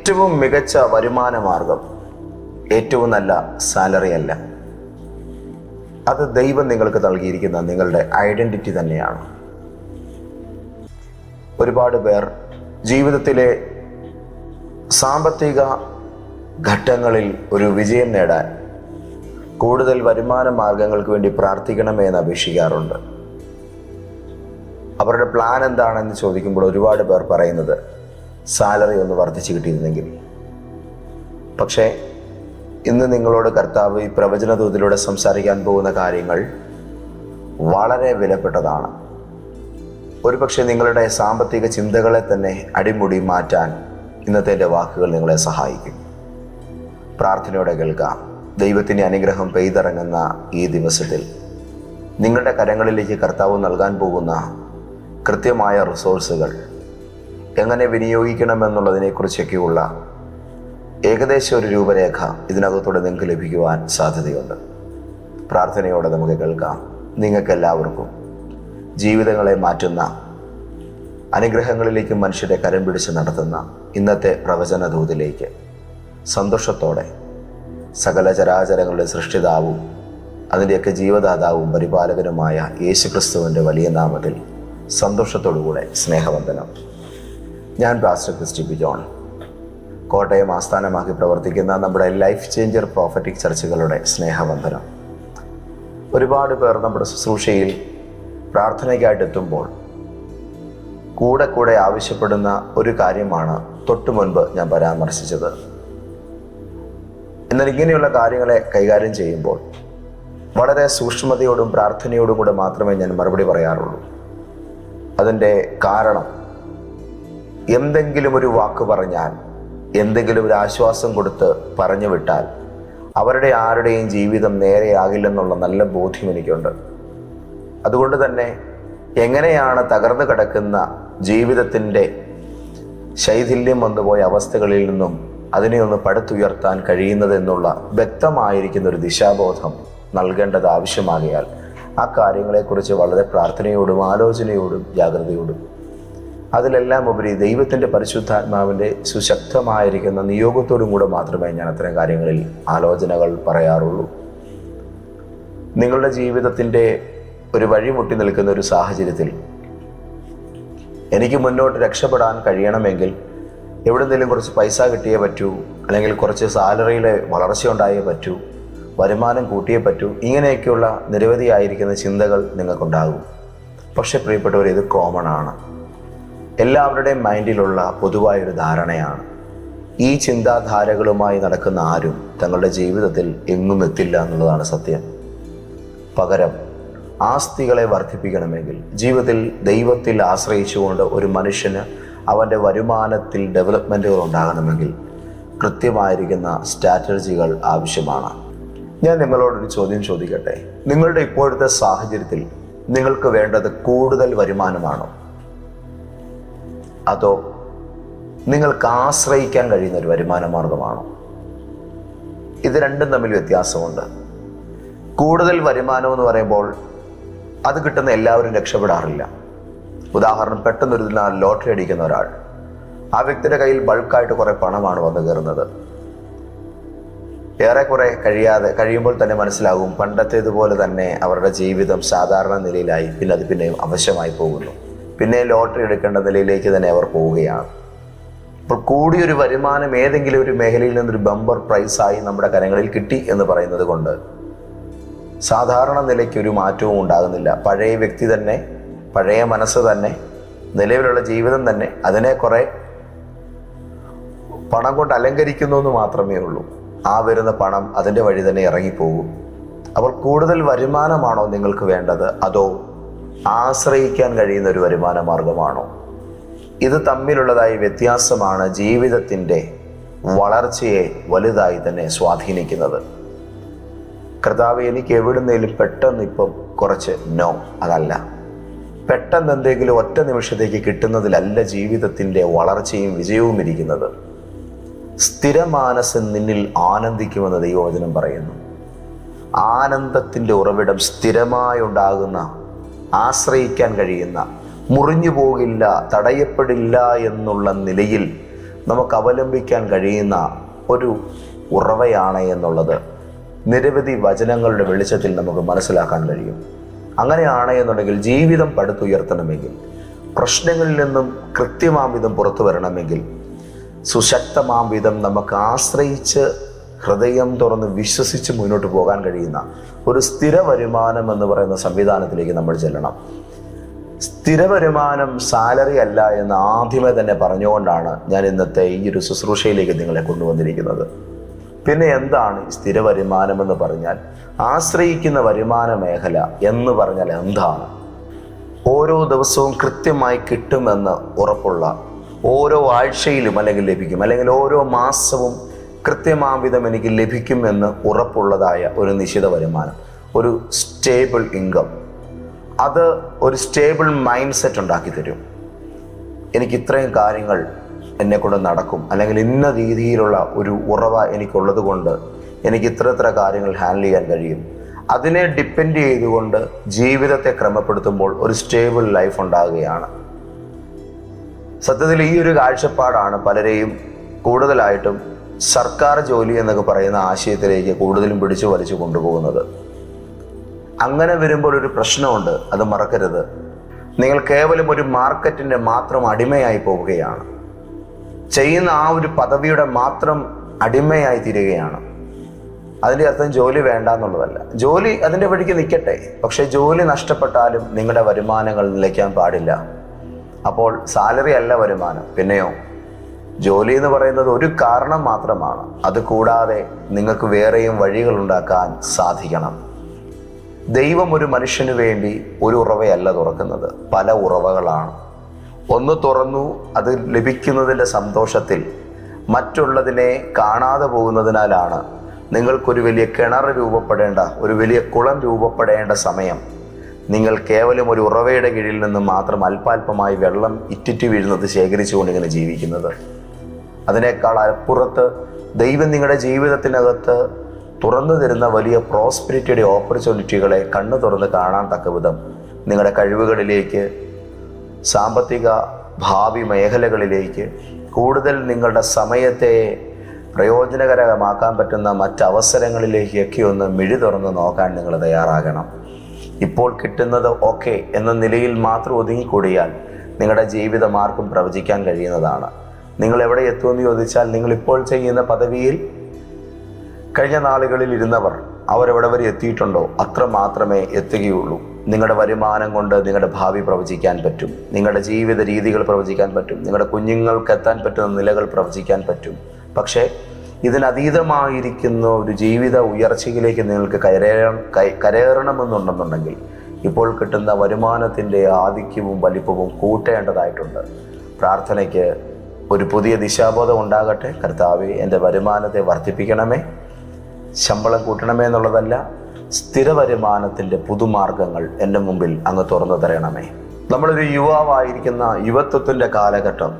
ഏറ്റവും മികച്ച വരുമാന മാർഗം ഏറ്റവും നല്ല സാലറി അല്ല. അത് ദൈവം നിങ്ങൾക്ക് നൽകിയിരിക്കുന്ന നിങ്ങളുടെ ഐഡന്റിറ്റി തന്നെയാണ്. ഒരുപാട് പേർ ജീവിതത്തിലെ സാമ്പത്തിക ഘട്ടങ്ങളിൽ ഒരു വിജയം നേടാൻ കൂടുതൽ വരുമാന മാർഗങ്ങൾക്ക് വേണ്ടി പ്രാർത്ഥിക്കണമേ എന്ന് അപേക്ഷിക്കാറുണ്ട്. അവരുടെ പ്ലാൻ എന്താണെന്ന് ചോദിക്കുമ്പോൾ ഒരുപാട് പേർ പറയുന്നത് സാലറി ഒന്ന് വർദ്ധിച്ചു കിട്ടിയിരുന്നെങ്കിൽ. പക്ഷേ ഇന്ന് നിങ്ങളോട് കർത്താവ് ഈ പ്രവചനദൂതിലൂടെ സംസാരിക്കാൻ പോകുന്ന കാര്യങ്ങൾ വളരെ വിലപ്പെട്ടതാണ്. ഒരുപക്ഷെ നിങ്ങളുടെ സാമ്പത്തിക ചിന്തകളെ തന്നെ അടിമുടി മാറ്റാൻ ഇന്നത്തെ എൻ്റെ വാക്കുകൾ നിങ്ങളെ സഹായിക്കും. പ്രാർത്ഥനയോടെ കേൾക്കാം. ദൈവത്തിൻ്റെ അനുഗ്രഹം പെയ്തിറങ്ങുന്ന ഈ ദിവസത്തിൽ നിങ്ങളുടെ കരങ്ങളിലേക്ക് കർത്താവ് നൽകാൻ പോകുന്ന കൃത്യമായ റിസോഴ്സുകൾ എങ്ങനെ വിനിയോഗിക്കണമെന്നുള്ളതിനെക്കുറിച്ചൊക്കെയുള്ള ഏകദേശം ഒരു രൂപരേഖ ഇതിനകത്തൂടെ നിങ്ങൾക്ക് ലഭിക്കുവാൻ സാധ്യതയുണ്ട്. പ്രാർത്ഥനയോടെ നമുക്ക് കേൾക്കാം. നിങ്ങൾക്കെല്ലാവർക്കും ജീവിതങ്ങളെ മാറ്റുന്ന അനുഗ്രഹങ്ങളിലേക്ക് മനുഷ്യരെ കരം പിടിച്ച് നടത്തുന്ന ഇന്നത്തെ പ്രവചന ദൂതിലേക്ക് സന്തോഷത്തോടെ സകല ചരാചരങ്ങളുടെ സൃഷ്ടിതാവും അതിൻ്റെയൊക്കെ ജീവദാതാവും പരിപാലകനുമായ യേശുക്രിസ്തുവിൻ്റെ വലിയ നാമത്തിൽ സന്തോഷത്തോടുകൂടെ സ്നേഹവന്ദനം. ഞാൻ പാസ്റ്റർ ക്രിസ്റ്റി പി ജോൺ, കോട്ടയം ആസ്ഥാനമാക്കി പ്രവർത്തിക്കുന്ന നമ്മുടെ ലൈഫ് ചേഞ്ചർ പ്രോഫറ്റിക് ചർച്ചുകളുടെ സ്നേഹവന്ദനം. ഒരുപാട് പേർ നമ്മുടെ ശുശ്രൂഷയിൽ പ്രാർത്ഥനയ്ക്കായിട്ടെത്തുമ്പോൾ കൂടെ ആവശ്യപ്പെടുന്ന ഒരു കാര്യമാണ് തൊട്ടു മുൻപ് ഞാൻ പരാമർശിച്ചത്. എന്നാൽ ഇങ്ങനെയുള്ള കാര്യങ്ങളെ കൈകാര്യം ചെയ്യുമ്പോൾ വളരെ സൂക്ഷ്മതയോടും പ്രാർത്ഥനയോടും കൂടെ മാത്രമേ ഞാൻ മറുപടി പറയാറുള്ളൂ. അതിൻ്റെ കാരണം, എന്തെങ്കിലും ഒരു വാക്ക് പറഞ്ഞാൽ, എന്തെങ്കിലും ഒരു ആശ്വാസം കൊടുത്ത് പറഞ്ഞു വിട്ടാൽ അവരുടെ ആരുടെയും ജീവിതം നേരെയാകില്ലെന്നുള്ള നല്ല ബോധ്യം എനിക്കുണ്ട്. അതുകൊണ്ട് തന്നെ എങ്ങനെയാണ് തകർന്നു കിടക്കുന്ന ജീവിതത്തിൻ്റെ ശൈഥില്യം വന്നുപോയ അവസ്ഥകളിൽ നിന്നും അതിനെ ഒന്ന് പടുത്തുയർത്താൻ കഴിയുന്നതെന്നുള്ള വ്യക്തമായിരിക്കുന്ന ഒരു ദിശാബോധം നൽകേണ്ടത് ആവശ്യമാകിയാൽ ആ കാര്യങ്ങളെക്കുറിച്ച് വളരെ പ്രാർത്ഥനയോടും ആലോചനയോടും ജാഗ്രതയോടും അതിലെല്ലാം ഉപരി ദൈവത്തിൻ്റെ പരിശുദ്ധാത്മാവിൻ്റെ സുശക്തമായിരിക്കുന്ന നിയോഗത്തോടും കൂടെ മാത്രമേ ഞാൻ അത്തരം കാര്യങ്ങളിൽ ആലോചനകൾ പറയാറുള്ളൂ. നിങ്ങളുടെ ജീവിതത്തിൻ്റെ ഒരു വഴിമുട്ടി നിൽക്കുന്ന ഒരു സാഹചര്യത്തിൽ എനിക്ക് മുന്നോട്ട് രക്ഷപ്പെടാൻ കഴിയണമെങ്കിൽ എവിടെന്തെങ്കിലും കുറച്ച് പൈസ കിട്ടിയേ പറ്റൂ, അല്ലെങ്കിൽ കുറച്ച് സാലറിയിലെ വളർച്ച ഉണ്ടായേ പറ്റൂ, വരുമാനം കൂട്ടിയേ പറ്റൂ, ഇങ്ങനെയൊക്കെയുള്ള നിരവധിയായിരിക്കുന്ന ചിന്തകൾ നിങ്ങൾക്കുണ്ടാകും. പക്ഷെ പ്രിയപ്പെട്ടവർ, ഇത് കോമൺ ആണ്. എല്ലാവരുടെയും മൈൻഡിലുള്ള പൊതുവായൊരു ധാരണയാണ്. ഈ ചിന്താധാരകളുമായി നടക്കുന്ന ആരും തങ്ങളുടെ ജീവിതത്തിൽ എങ്ങും എത്തില്ല എന്നുള്ളതാണ് സത്യം. പകരം ആസ്തികളെ വർദ്ധിപ്പിക്കണമെങ്കിൽ, ജീവിതത്തിൽ ദൈവത്തിൽ ആശ്രയിച്ചുകൊണ്ട് ഒരു മനുഷ്യന് അവൻ്റെ വരുമാനത്തിൽ ഡെവലപ്മെൻറ്റുകൾ ഉണ്ടാകണമെങ്കിൽ കൃത്യമായിരിക്കുന്ന സ്ട്രാറ്റജികൾ ആവശ്യമാണ്. ഞാൻ നിങ്ങളോടൊരു ചോദ്യം ചോദിക്കട്ടെ. നിങ്ങളുടെ ഇപ്പോഴത്തെ സാഹചര്യത്തിൽ നിങ്ങൾക്ക് വേണ്ടത് കൂടുതൽ വരുമാനമാണോ, അതോ നിങ്ങൾക്ക് ആശ്രയിക്കാൻ കഴിയുന്ന ഒരു വരുമാന മാർഗമാണോ? ഇത് രണ്ടും തമ്മിൽ വ്യത്യാസമുണ്ട്. കൂടുതൽ വരുമാനം എന്ന് പറയുമ്പോൾ അത് കിട്ടുന്ന എല്ലാവരും രക്ഷപ്പെടാറില്ല. ഉദാഹരണം, പെട്ടെന്നൊരു ദിനം ലോട്ടറി അടിക്കുന്ന ഒരാൾ, ആ വ്യക്തിയുടെ കയ്യിൽ ബൾക്കായിട്ട് കുറേ പണമാണ് വന്നു കയറുന്നത്. ഏറെക്കുറെ കഴിയുമ്പോൾ തന്നെ മനസ്സിലാകും പണ്ടത്തേതുപോലെ തന്നെ അവരുടെ ജീവിതം സാധാരണ നിലയിലായി, പിന്നെ അവശമായി പോകുന്നു. പിന്നെ ലോട്ടറി എടുക്കേണ്ട നിലയിലേക്ക് തന്നെ അവർ പോവുകയാണ്. അപ്പോൾ കൂടിയൊരു വരുമാനം ഏതെങ്കിലും ഒരു മേഖലയിൽ നിന്നൊരു ബമ്പർ പ്രൈസായി നമ്മുടെ കരങ്ങളിൽ കിട്ടി എന്ന് പറയുന്നത് കൊണ്ട് സാധാരണ നിലയ്ക്ക് ഒരു മാറ്റവും ഉണ്ടാകുന്നില്ല. പഴയ വ്യക്തി തന്നെ, പഴയ മനസ്സ് തന്നെ, നിലവിലുള്ള ജീവിതം തന്നെ അതിനെ കുറെ പണം കൊണ്ട് അലങ്കരിക്കുന്നു എന്ന് മാത്രമേ ഉള്ളൂ. ആ വരുന്ന പണം അതിൻ്റെ വഴി തന്നെ ഇറങ്ങിപ്പോകും. അപ്പോൾ കൂടുതൽ വരുമാനമാണോ നിങ്ങൾക്ക് വേണ്ടത്, അതോ ആശ്രയിക്കാൻ കഴിയുന്ന ഒരു വരുമാന മാർഗമാണോ? ഇത് തമ്മിലുള്ളതായ വ്യത്യാസമാണ് ജീവിതത്തിൻ്റെ വളർച്ചയെ വലുതായി തന്നെ സ്വാധീനിക്കുന്നത്. കർത്താവ്, എനിക്ക് എവിടുന്നേലും പെട്ടെന്ന് ഇപ്പം കുറച്ച് നോ, അതല്ല. പെട്ടെന്ന് എന്തെങ്കിലും ഒറ്റ നിമിഷത്തേക്ക് കിട്ടുന്നതിലല്ല ജീവിതത്തിൻ്റെ വളർച്ചയും വിജയവും ഇരിക്കുന്നത്. സ്ഥിരമാനസൻ നിന്നിൽ ആനന്ദിക്കുമെന്ന് ദൈവവചനം പറയുന്നു. ആനന്ദത്തിൻ്റെ ഉറവിടം സ്ഥിരമായി ഉണ്ടാകുന്ന, ആശ്രയിക്കാൻ കഴിയുന്ന, മുറിഞ്ഞു പോകില്ല, തടയപ്പെടില്ല എന്നുള്ള നിലയിൽ നമുക്ക് അവലംബിക്കാൻ കഴിയുന്ന ഒരു ഉറവയാണ് എന്നുള്ളത് നിരവധി വചനങ്ങളുടെ വെളിച്ചത്തിൽ നമുക്ക് മനസ്സിലാക്കാൻ കഴിയും. അങ്ങനെയാണ് എന്നുണ്ടെങ്കിൽ ജീവിതം പടുത്തുയർത്തണമെങ്കിൽ, പ്രശ്നങ്ങളിൽ നിന്നും കൃത്യമാം വിധം പുറത്തു വരണമെങ്കിൽ, സുശക്തമാം വിധം നമുക്ക് ആശ്രയിച്ച് ഹൃദയം തുറന്ന് വിശ്വസിച്ച് മുന്നോട്ട് പോകാൻ കഴിയുന്ന ഒരു സ്ഥിര വരുമാനം എന്ന് പറയുന്ന സംവിധാനത്തിലേക്ക് നമ്മൾ ചെല്ലണം. സ്ഥിര വരുമാനം സാലറി അല്ല എന്ന് ആദ്യമേ തന്നെ പറഞ്ഞുകൊണ്ടാണ് ഞാൻ ഇന്നത്തെ ഈ ഒരു ശുശ്രൂഷയിലേക്ക് നിങ്ങളെ കൊണ്ടുവന്നിരിക്കുന്നത്. പിന്നെ എന്താണ് സ്ഥിര വരുമാനം എന്ന് പറഞ്ഞാൽ? ആശ്രയിക്കുന്ന വരുമാന മേഖല എന്ന് പറഞ്ഞാൽ എന്താണ്? ഓരോ ദിവസവും കൃത്യമായി കിട്ടുമെന്ന് ഉറപ്പുള്ള, ഓരോ ആഴ്ചയിലും അല്ലെങ്കിൽ ലഭിക്കും, അല്ലെങ്കിൽ ഓരോ മാസവും കൃത്യമാംവിധം എനിക്ക് ലഭിക്കുമെന്ന് ഉറപ്പുള്ളതായ ഒരു നിശ്ചിത വരുമാനം, ഒരു സ്റ്റേബിൾ ഇൻകം. അത് ഒരു സ്റ്റേബിൾ മൈൻഡ് സെറ്റ് ഉണ്ടാക്കി തരും. എനിക്ക് ഇത്രയും കാര്യങ്ങൾ എന്നെക്കൊണ്ട് നടക്കും, അല്ലെങ്കിൽ ഇന്ന രീതിയിലുള്ള ഒരു ഉറവ എനിക്കുള്ളത് കൊണ്ട് എനിക്ക് ഇത്ര കാര്യങ്ങൾ ഹാൻഡിൽ ചെയ്യാൻ കഴിയും. അതിനെ ഡിപ്പെൻഡ് ചെയ്തുകൊണ്ട് ജീവിതത്തെ ക്രമപ്പെടുത്തുമ്പോൾ ഒരു സ്റ്റേബിൾ ലൈഫ് ഉണ്ടാകുകയാണ്. സത്യത്തിൽ ഈ ഒരു കാഴ്ചപ്പാടാണ് പലരെയും കൂടുതലായിട്ടും സർക്കാർ ജോലി എന്നൊക്കെ പറയുന്ന ആശയത്തിലേക്ക് കൂടുതലും പിടിച്ചു വലിച്ചു കൊണ്ടുപോകുന്നത്. അങ്ങനെ വരുമ്പോൾ ഒരു പ്രശ്നമുണ്ട്, അത് മറക്കരുത്. നിങ്ങൾ കേവലം ഒരു മാർക്കറ്റിൻ്റെ മാത്രം അടിമയായി പോവുകയാണ്. ചെയ്യുന്ന ആ ഒരു പദവിയുടെ മാത്രം അടിമയായി തീരുകയാണ്. അതിൻ്റെ അർത്ഥം ജോലി വേണ്ട എന്നുള്ളതല്ല. ജോലി അതിൻ്റെ വഴിക്ക് നിൽക്കട്ടെ, പക്ഷെ ജോലി നഷ്ടപ്പെട്ടാലും നിങ്ങളുടെ വരുമാനങ്ങൾ നിലയ്ക്കാൻ പാടില്ല. അപ്പോൾ സാലറി അല്ല വരുമാനം, പിന്നെയോ ജോലി എന്ന് പറയുന്നത് ഒരു കാരണം മാത്രമാണ്. അത് കൂടാതെ നിങ്ങൾക്ക് വേറെയും വഴികൾ ഉണ്ടാക്കാൻ സാധിക്കണം. ദൈവം ഒരു മനുഷ്യന് വേണ്ടി ഒരു ഉറവയല്ല തുറക്കുന്നത്, പല ഉറവകളാണ്. ഒന്ന് തുറന്നു, അത് ലഭിക്കുന്നതിൻ്റെ സന്തോഷത്തിൽ മറ്റുള്ളതിനെ കാണാതെ പോകുന്നതിനാലാണ് നിങ്ങൾക്കൊരു വലിയ കിണർ രൂപപ്പെടേണ്ട, ഒരു വലിയ കുളം രൂപപ്പെടേണ്ട സമയം നിങ്ങൾ കേവലം ഒരു ഉറവയുടെ കീഴിൽ നിന്ന് മാത്രം അല്പാൽപമായി വെള്ളം ഇറ്റിറ്റ് വീഴുന്നത് ശേഖരിച്ചുകൊണ്ട് ഇങ്ങനെ ജീവിക്കുന്നത്. അതിനേക്കാൾ അപ്പുറത്ത് ദൈവം നിങ്ങളുടെ ജീവിതത്തിനകത്ത് തുറന്നു തരുന്ന വലിയ പ്രോസ്പെരിറ്റിയുടെ ഓപ്പർച്യൂണിറ്റികളെ കണ്ണു തുറന്ന് കാണാൻ തക്ക വിധം നിങ്ങളുടെ കഴിവുകളിലേക്ക്, സാമ്പത്തിക ഭാവി മേഖലകളിലേക്ക്, കൂടുതൽ നിങ്ങളുടെ സമയത്തെ പ്രയോജനകരമാക്കാൻ പറ്റുന്ന മറ്റവസരങ്ങളിലേക്കൊക്കെ ഒന്ന് മിഴി തുറന്ന് നോക്കാൻ നിങ്ങൾ തയ്യാറാകണം. ഇപ്പോൾ കിട്ടുന്നത് ഓക്കെ എന്ന നിലയിൽ മാത്രം ഒതുങ്ങിക്കൂടിയാൽ നിങ്ങളുടെ ജീവിതം ആർക്കും പ്രവചിക്കാൻ കഴിയുന്നതാണ്. നിങ്ങൾ എവിടെ എത്തുമെന്ന് ചോദിച്ചാൽ, നിങ്ങളിപ്പോൾ ചെയ്യുന്ന പദവിയിൽ കഴിഞ്ഞ നാളുകളിൽ ഇരുന്നവർ അവരെവിടെ വരെ എത്തിയിട്ടുണ്ടോ അത്ര മാത്രമേ എത്തുകയുള്ളൂ. നിങ്ങളുടെ വരുമാനം കൊണ്ട് നിങ്ങളുടെ ഭാവി പ്രവചിക്കാൻ പറ്റും, നിങ്ങളുടെ ജീവിത രീതികൾ പ്രവചിക്കാൻ പറ്റും, നിങ്ങളുടെ കുഞ്ഞുങ്ങൾക്ക് എത്താൻ പറ്റുന്ന നിലകൾ പ്രവചിക്കാൻ പറ്റും. പക്ഷേ ഇതിനതീതമായിരിക്കുന്ന ഒരു ജീവിത ഉയർച്ചയിലേക്ക് നിങ്ങൾക്ക് കരയറണമെന്നുണ്ടെന്നുണ്ടെങ്കിൽ ഇപ്പോൾ കിട്ടുന്ന വരുമാനത്തിൻ്റെ ആധിക്യവും വലിപ്പവും കൂട്ടേണ്ടതായിട്ടുണ്ട്. പ്രാർത്ഥനയ്ക്ക് ഒരു പുതിയ ദിശാബോധം ഉണ്ടാകട്ടെ. കർത്താവേ, എൻ്റെ വരുമാനത്തെ വർദ്ധിപ്പിക്കണമേ, ശമ്പളം കൂട്ടണമേ എന്നുള്ളതല്ല, സ്ഥിര വരുമാനത്തിൻ്റെ പുതുമാർഗങ്ങൾ എൻ്റെ മുമ്പിൽ അങ്ങ് തുറന്നു തരണമേ. നമ്മളൊരു യുവാവായിരിക്കുന്ന യുവത്വത്തിൻ്റെ കാലഘട്ടം,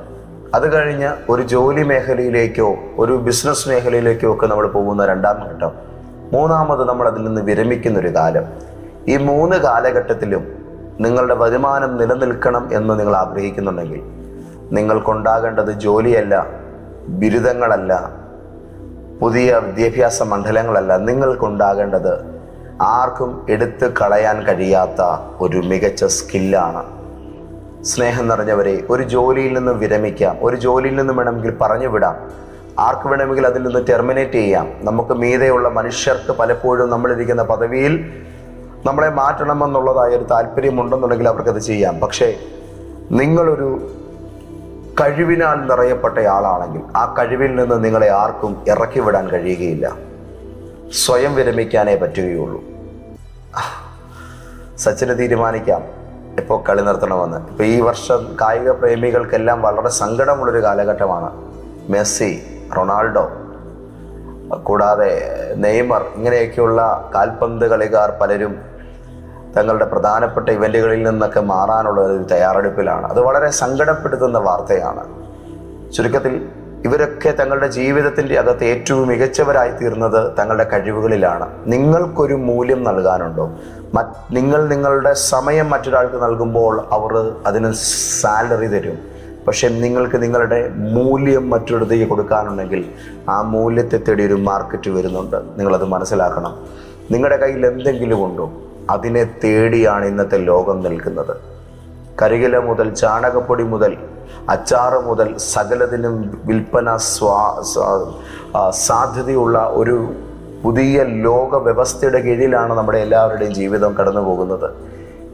അത് കഴിഞ്ഞ് ഒരു ജോലി മേഖലയിലേക്കോ ഒരു ബിസിനസ് മേഖലയിലേക്കോ ഒക്കെ നമ്മൾ പോകുന്ന രണ്ടാം ഘട്ടം, മൂന്നാമത് നമ്മൾ അതിൽ നിന്ന് വിരമിക്കുന്നൊരു കാലം. ഈ 3 കാലഘട്ടത്തിലും നിങ്ങളുടെ വരുമാനം നിലനിൽക്കണം എന്ന് നിങ്ങൾ ആഗ്രഹിക്കുന്നുണ്ടെങ്കിൽ നിങ്ങൾക്കുണ്ടാകേണ്ടത് ജോലിയല്ല, ബിരുദങ്ങളല്ല, പുതിയ വിദ്യാഭ്യാസ മണ്ഡലങ്ങളല്ല. നിങ്ങൾക്കുണ്ടാകേണ്ടത് ആർക്കും എടുത്തു കളയാൻ കഴിയാത്ത ഒരു മികച്ച സ്കില്ലാണ്. സ്നേഹം നിറഞ്ഞവരെ, ഒരു ജോലിയിൽ നിന്ന് വിരമിക്കാം, ഒരു ജോലിയിൽ നിന്ന് വേണമെങ്കിൽ പറഞ്ഞു വിടാം, ആർക്ക് വേണമെങ്കിൽ അതിൽ നിന്ന് ടെർമിനേറ്റ് ചെയ്യാം. നമുക്ക് മീതെയുള്ള മനുഷ്യർക്ക് പലപ്പോഴും നമ്മളിരിക്കുന്ന പദവിയിൽ നമ്മളെ മാറ്റണമെന്നുള്ളതായ ഒരു താല്പര്യമുണ്ടെന്നുണ്ടെങ്കിൽ അവർക്കത് ചെയ്യാം. പക്ഷേ നിങ്ങളൊരു കഴിവിനാൽ നിറയപ്പെട്ടയാളാണെങ്കിൽ ആ കഴിവിൽ നിന്ന് നിങ്ങളെ ആർക്കും ഇറക്കി വിടാൻ കഴിയുകയില്ല. സ്വയം വിരമിക്കാനേ പറ്റുകയുള്ളൂ. സച്ചിന് തീരുമാനിക്കാം എപ്പോൾ കളി നിർത്തണമെന്ന്. ഇപ്പോൾ ഈ വർഷം കായിക പ്രേമികൾക്കെല്ലാം വളരെ സങ്കടമുള്ളൊരു കാലഘട്ടമാണ്. മെസ്സി, റൊണാൾഡോ, കൂടാതെ നെയ്മർ, ഇങ്ങനെയൊക്കെയുള്ള കാൽപന്ത് കളിക്കാർ പലരും തങ്ങളുടെ പ്രധാനപ്പെട്ട ഇവൻറ്റുകളിൽ നിന്നൊക്കെ മാറാനുള്ള ഒരു തയ്യാറെടുപ്പിലാണ്. അത് വളരെ സങ്കടപ്പെടുത്തുന്ന വാർത്തയാണ്. ചുരുക്കത്തിൽ ഇവരൊക്കെ തങ്ങളുടെ ജീവിതത്തിൻ്റെ അകത്ത് ഏറ്റവും മികച്ചവരായി തീർന്നത് തങ്ങളുടെ കഴിവുകളിലാണ്. നിങ്ങൾക്കൊരു മൂല്യം നൽകാനുണ്ടോ? നിങ്ങൾ നിങ്ങളുടെ സമയം മറ്റൊരാൾക്ക് നൽകുമ്പോൾ അവർ അതിന് സാലറി തരും. പക്ഷെ നിങ്ങൾക്ക് നിങ്ങളുടെ മൂല്യം മറ്റൊരിടത്തേക്ക് കൊടുക്കാനുണ്ടെങ്കിൽ ആ മൂല്യത്തെ തേടി ഒരു മാർക്കറ്റ് വരുന്നുണ്ട്. നിങ്ങളത് മനസ്സിലാക്കണം. നിങ്ങളുടെ കയ്യിൽ എന്തെങ്കിലും ഉണ്ടോ, അതിനെ തേടിയാണ് ഇന്നത്തെ ലോകം നിൽക്കുന്നത്. കരികില മുതൽ ചാണകപ്പൊടി മുതൽ അച്ചാറ് മുതൽ സകലതിനും വിൽപ്പന സാധ്യതയുള്ള ഒരു പുതിയ ലോക വ്യവസ്ഥയുടെ കീഴിലാണ് നമ്മുടെ എല്ലാവരുടെയും ജീവിതം കടന്നു പോകുന്നത്.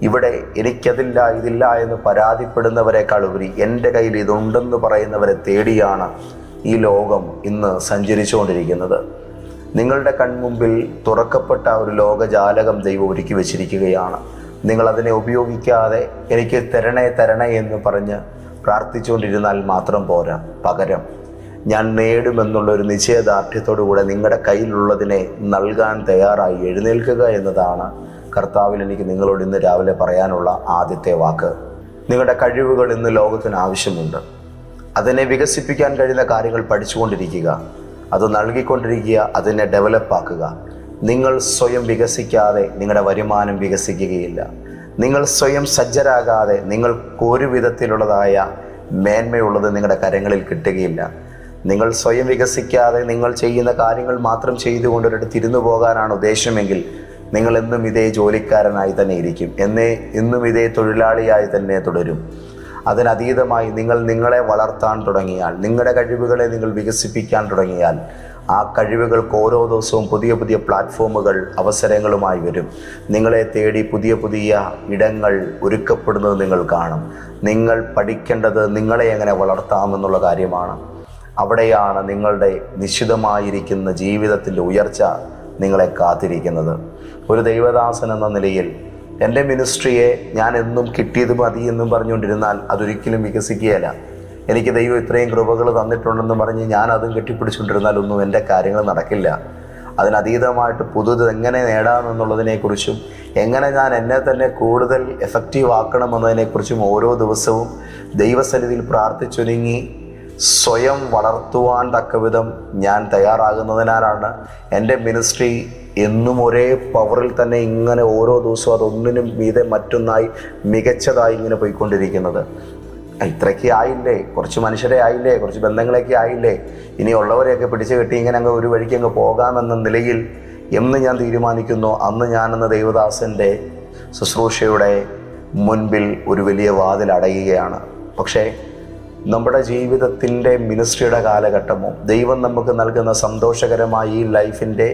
ഇവിടെ എനിക്കതില്ല ഇതില്ല എന്ന് പരാതിപ്പെടുന്നവരെക്കാൾ ഉപരി എൻ്റെ കയ്യിൽ ഇതുണ്ടെന്ന് പറയുന്നവരെ തേടിയാണ് ഈ ലോകം ഇന്ന് സഞ്ചരിച്ചുകൊണ്ടിരിക്കുന്നത്. നിങ്ങളുടെ കൺമുമ്പിൽ തുറക്കപ്പെട്ട ഒരു ലോകജാലകം ദൈവം ഒരുക്കി വച്ചിരിക്കുകയാണ്. നിങ്ങളതിനെ ഉപയോഗിക്കാതെ എനിക്ക് തരണേ എന്ന് പറഞ്ഞ് പ്രാർത്ഥിച്ചുകൊണ്ടിരുന്നാൽ മാത്രം പോരാ. പകരം ഞാൻ നേടുമെന്നുള്ളൊരു നിശ്ചയദാർഢ്യത്തോടുകൂടെ നിങ്ങളുടെ കയ്യിലുള്ളതിനെ നൽകാൻ തയ്യാറായി എഴുന്നേൽക്കുക എന്നതാണ് കർത്താവിൽ എനിക്ക് നിങ്ങളോട് ഇന്ന് രാവിലെ പറയാനുള്ള ആദ്യത്തെ വാക്ക്. നിങ്ങളുടെ കഴിവുകൾ ഇന്ന് ലോകത്തിന് ആവശ്യമുണ്ട്. അതിനെ വികസിപ്പിക്കാൻ കഴിയുന്ന കാര്യങ്ങൾ പഠിച്ചുകൊണ്ടിരിക്കുക, അത് നൽകിക്കൊണ്ടിരിക്കുക, അതിനെ ഡെവലപ്പാക്കുക. നിങ്ങൾ സ്വയം വികസിക്കാതെ നിങ്ങളുടെ വരുമാനം വികസിക്കുകയില്ല. നിങ്ങൾ സ്വയം സജ്ജരാകാതെ നിങ്ങൾക്കൊരു വിധത്തിലുള്ളതായ മേന്മയുള്ളത് നിങ്ങളുടെ കരങ്ങളിൽ കിട്ടുകയില്ല. നിങ്ങൾ സ്വയം വികസിക്കാതെ നിങ്ങൾ ചെയ്യുന്ന കാര്യങ്ങൾ മാത്രം ചെയ്തുകൊണ്ട് ഒരിടത്ത് ഇരുന്നു പോകാനാണ് ഉദ്ദേശമെങ്കിൽ നിങ്ങൾ എന്നും ഇതേ ജോലിക്കാരനായി തന്നെ ഇരിക്കും, എന്നും ഇതേ തൊഴിലാളിയായി തന്നെ തുടരും. അതിനതീതമായി നിങ്ങൾ നിങ്ങളെ വളർത്താൻ തുടങ്ങിയാൽ, നിങ്ങളുടെ കഴിവുകളെ നിങ്ങൾ വികസിപ്പിക്കാൻ തുടങ്ങിയാൽ, ആ കഴിവുകൾക്ക് ഓരോ ദിവസവും പുതിയ പുതിയ പ്ലാറ്റ്ഫോമുകൾ അവസരങ്ങളുമായി വരും. നിങ്ങളെ തേടി പുതിയ പുതിയ ഇടങ്ങൾ ഒരുക്കപ്പെടുന്നത് നിങ്ങൾ കാണും. നിങ്ങൾ പഠിക്കേണ്ടത് നിങ്ങളെ എങ്ങനെ വളർത്താമെന്നുള്ള കാര്യമാണ്. അവിടെയാണ് നിങ്ങളുടെ നിശ്ചിതമായിരിക്കുന്ന ജീവിതത്തിൻ്റെ ഉയർച്ച നിങ്ങളെ കാത്തിരിക്കുന്നത്. ഒരു ദൈവദാസൻ എന്ന നിലയിൽ എൻ്റെ മിനിസ്ട്രിയെ ഞാൻ എന്നും കിട്ടിയത് മതി എന്നും പറഞ്ഞുകൊണ്ടിരുന്നാൽ അതൊരിക്കലും വികസിക്കുകയില്ല. എനിക്ക് ദൈവം ഇത്രയും കൃപകൾ തന്നിട്ടുണ്ടെന്ന് പറഞ്ഞ് ഞാൻ അതും കെട്ടിപ്പിടിച്ചുകൊണ്ടിരുന്നാൽ ഒന്നും എൻ്റെ കാര്യങ്ങൾ നടക്കില്ല. അതിനതീതമായിട്ട് പുതുത് എങ്ങനെ നേടാമെന്നുള്ളതിനെക്കുറിച്ചും എങ്ങനെ ഞാൻ എന്നെ തന്നെ കൂടുതൽ എഫക്റ്റീവ് ആക്കണമെന്നതിനെക്കുറിച്ചും ഓരോ ദിവസവും ദൈവസന്നിധിയിൽ പ്രാർത്ഥിച്ചൊരുങ്ങി സ്വയം വളർത്തുവാൻ തക്കവിധം ഞാൻ തയ്യാറാകുന്നതിനാലാണ് എൻ്റെ മിനിസ്ട്രി എന്നും ഒരേ പവറിൽ തന്നെ ഇങ്ങനെ ഓരോ ദിവസവും അതൊന്നിനും മീതെ മറ്റൊന്നായി മികച്ചതായി ഇങ്ങനെ പോയിക്കൊണ്ടിരിക്കുന്നത്. ഇത്രയ്ക്ക് ആയില്ലേ, കുറച്ച് മനുഷ്യരെ ആയില്ലേ, കുറച്ച് ബന്ധങ്ങളൊക്കെ ആയില്ലേ, ഇനി ഉള്ളവരെയൊക്കെ പിടിച്ചു കെട്ടി ഇങ്ങനെ അങ്ങ് ഒരു വഴിക്ക് അങ്ങ് പോകാമെന്ന നിലയിൽ എന്ന് ഞാൻ തീരുമാനിക്കുന്നു, അന്ന് ഞാനെന്ന ദൈവദാസൻ്റെ ശുശ്രൂഷയുടെ മുൻപിൽ ഒരു വലിയ വാതിൽ അടയുകയാണ്. പക്ഷേ നമ്മുടെ ജീവിതത്തിൻ്റെ മിനിസ്ട്രിയുടെ കാലഘട്ടമോ ദൈവം നമുക്ക് നൽകുന്ന സന്തോഷകരമായ ഈ ലൈഫിൻ്റെ